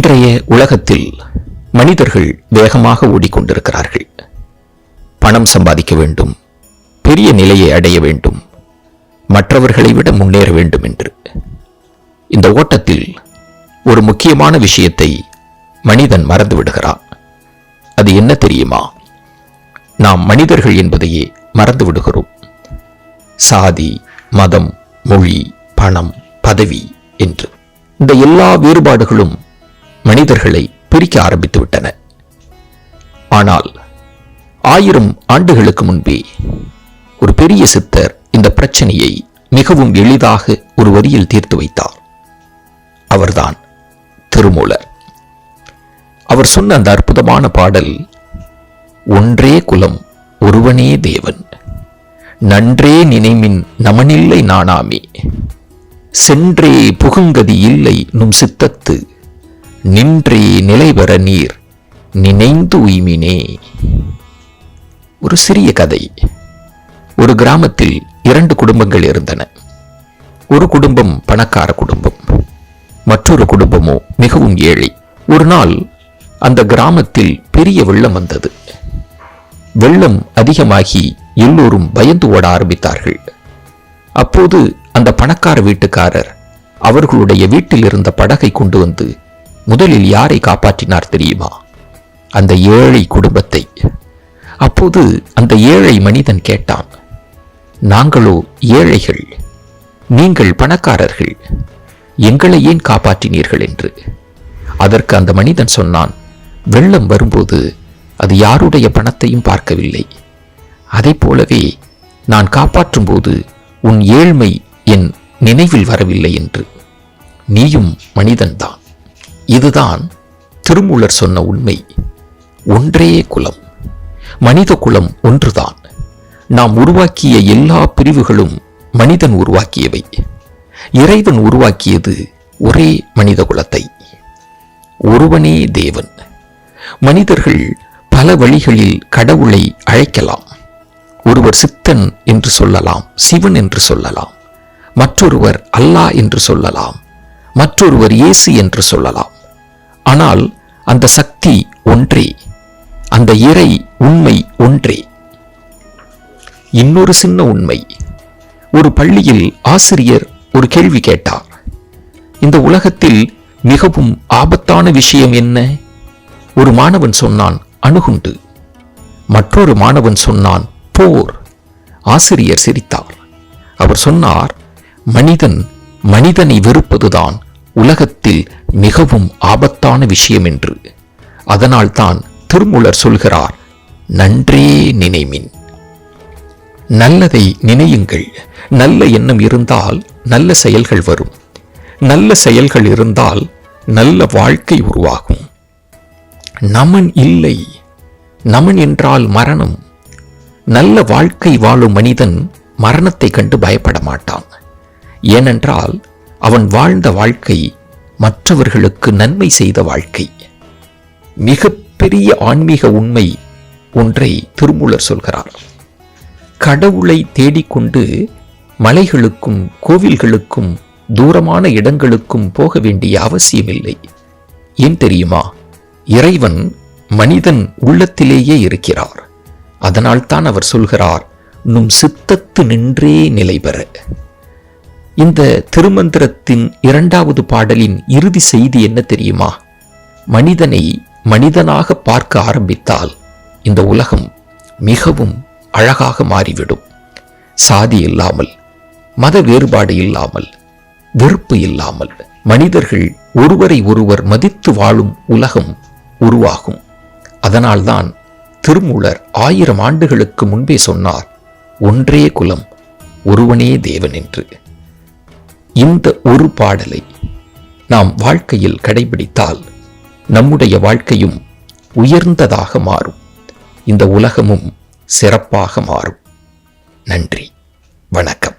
இன்றைய உலகத்தில் மனிதர்கள் வேகமாக ஓடிக்கொண்டிருக்கிறார்கள். பணம் சம்பாதிக்க வேண்டும், பெரிய நிலையை அடைய வேண்டும், மற்றவர்களை விட முன்னேற வேண்டும் என்று. இந்த ஓட்டத்தில் ஒரு முக்கியமான விஷயத்தை மனிதன் மறந்து விடுகிறான். அது என்ன தெரியுமா? நாம் மனிதர்கள் என்பதையே மறந்து விடுகிறோம். சாதி, மதம், மொழி, பணம், பதவி என்று இந்த எல்லா வேறுபாடுகளும் மனிதர்களை பிரிக்க ஆரம்பித்து விட்டன. ஆனால் 1000 ஆண்டுகளுக்கு முன்பே ஒரு பெரிய சித்தர் இந்த பிரச்சனையை மிகவும் எளிதாக ஒரு வரியில் தீர்த்து வைத்தார். அவர்தான் திருமூலர். அவர் சொன்ன அந்த அற்புதமான பாடல், ஒன்றே குலம் ஒருவனே தேவன், நன்றே நினைமின் நமனில்லை நாணாமே, சென்றே புகுங்கதி இல்லை நும் சித்தத்து, நின்றே நிலைவர நீர் நினைந்து உய்மினே. ஒரு சிறிய கதை. ஒரு கிராமத்தில் 2 குடும்பங்கள் இருந்தன. ஒரு குடும்பம் பணக்கார குடும்பம், மற்றொரு குடும்பமோ மிகவும் ஏழை. ஒரு நாள் அந்த கிராமத்தில் பெரிய வெள்ளம் வந்தது. வெள்ளம் அதிகமாகி எல்லோரும் பயந்து ஓட ஆரம்பித்தார்கள். அப்போது அந்த பணக்கார வீட்டுக்காரர் அவர்களுடைய வீட்டில் இருந்த படகை கொண்டு வந்து முதலில் யாரை காப்பாற்றினார் தெரியுமா? அந்த ஏழை குடும்பத்தை. அப்போது அந்த ஏழை மனிதன் கேட்டான், நாங்களோ ஏழைகள், நீங்கள் பணக்காரர்கள், எங்களை ஏன் காப்பாற்றினீர்கள் என்று. அதற்கு அந்த மனிதன் சொன்னான், வெள்ளம் வரும்போது அது யாருடைய பணத்தையும் பார்க்கவில்லை. அதை போலவே நான் காப்பாற்றும் போது உன் ஏழ்மை என் நினைவில் வரவில்லை என்று. நீயும் மனிதன்தான். இதுதான் திருமூலர் சொன்ன உண்மை. ஒன்றே குலம், மனித குலம் ஒன்றுதான். நாம் உருவாக்கிய எல்லா பிரிவுகளும் மனிதன் உருவாக்கியவை. இறைவன் உருவாக்கியது ஒரே மனித குலத்தை. ஒருவனே தேவன். மனிதர்கள் பல வழிகளில் கடவுளை அழைக்கலாம். ஒருவர் சித்தன் என்று சொல்லலாம், சிவன் என்று சொல்லலாம், மற்றொருவர் அல்லாஹ் என்று சொல்லலாம், மற்றொருவர் இயேசு என்று சொல்லலாம். ஆனால் அந்த சக்தி ஒன்றே, அந்த இறை உண்மை ஒன்றே. இன்னொரு சின்ன உண்மை. ஒரு பள்ளியில் ஆசிரியர் ஒரு கேள்வி கேட்டார். இந்த உலகத்தில் மிகவும் ஆபத்தான விஷயம் என்ன? ஒரு மாணவன் சொன்னான், அணுகுண்டு. மற்றொரு மாணவன் சொன்னான், போர். ஆசிரியர் சிரித்தார். அவர் சொன்னார், மனிதன் மனிதனை வெறுப்பதுதான் உலகத்தில் மிகவும் ஆபத்தான விஷயம் என்று. அதனால்தான் திருமூலர் சொல்கிறார், நன்றே நினைமின். நல்லதை நினையுங்கள். நல்ல எண்ணம் இருந்தால் நல்ல செயல்கள் வரும். நல்ல செயல்கள் இருந்தால் நல்ல வாழ்க்கை உருவாகும். நமன் இல்லை. நமன் என்றால் மரணம். நல்ல வாழ்க்கை வாழும் மனிதன் மரணத்தை கண்டு பயப்பட மாட்டான். ஏனென்றால் அவன் வாழ்ந்த வாழ்க்கை மற்றவர்களுக்கு நன்மை செய்த வாழ்க்கை. மிகப்பெரிய ஆன்மீக உண்மை ஒன்றை திருமூலர் சொல்கிறார். கடவுளை தேடிக்கொண்டு மலைகளுக்கும் கோவில்களுக்கும் தூரமான இடங்களுக்கும் போக வேண்டிய அவசியமில்லை. ஏன் தெரியுமா? இறைவன் மனிதன் உள்ளத்திலேயே இருக்கிறார். அதனால்தான் அவர் சொல்கிறார், நும் சித்தத்து நின்றே நிலை பெற. இந்த திருமந்திரத்தின் 2வது பாடலின் இறுதி செய்தி என்ன தெரியுமா? மனிதனை மனிதனாக பார்க்க ஆரம்பித்தால் இந்த உலகம் மிகவும் அழகாக மாறிவிடும். சாதி இல்லாமல், மத வேறுபாடு இல்லாமல், வெறுப்பு இல்லாமல் மனிதர்கள் ஒருவரை ஒருவர் மதித்து வாழும் உலகம் உருவாகும். அதனால்தான் திருமூலர் 1000 ஆண்டுகளுக்கு முன்பே சொன்னார், ஒன்றே குலம் ஒருவனே தேவன் என்று. இந்த ஒரு பாடலை நாம் வாழ்க்கையில் கடைபிடித்தால் நம்முடைய வாழ்க்கையும் உயர்ந்ததாக மாறும். இந்த உலகமும் சிறப்பாக மாறும். நன்றி, வணக்கம்.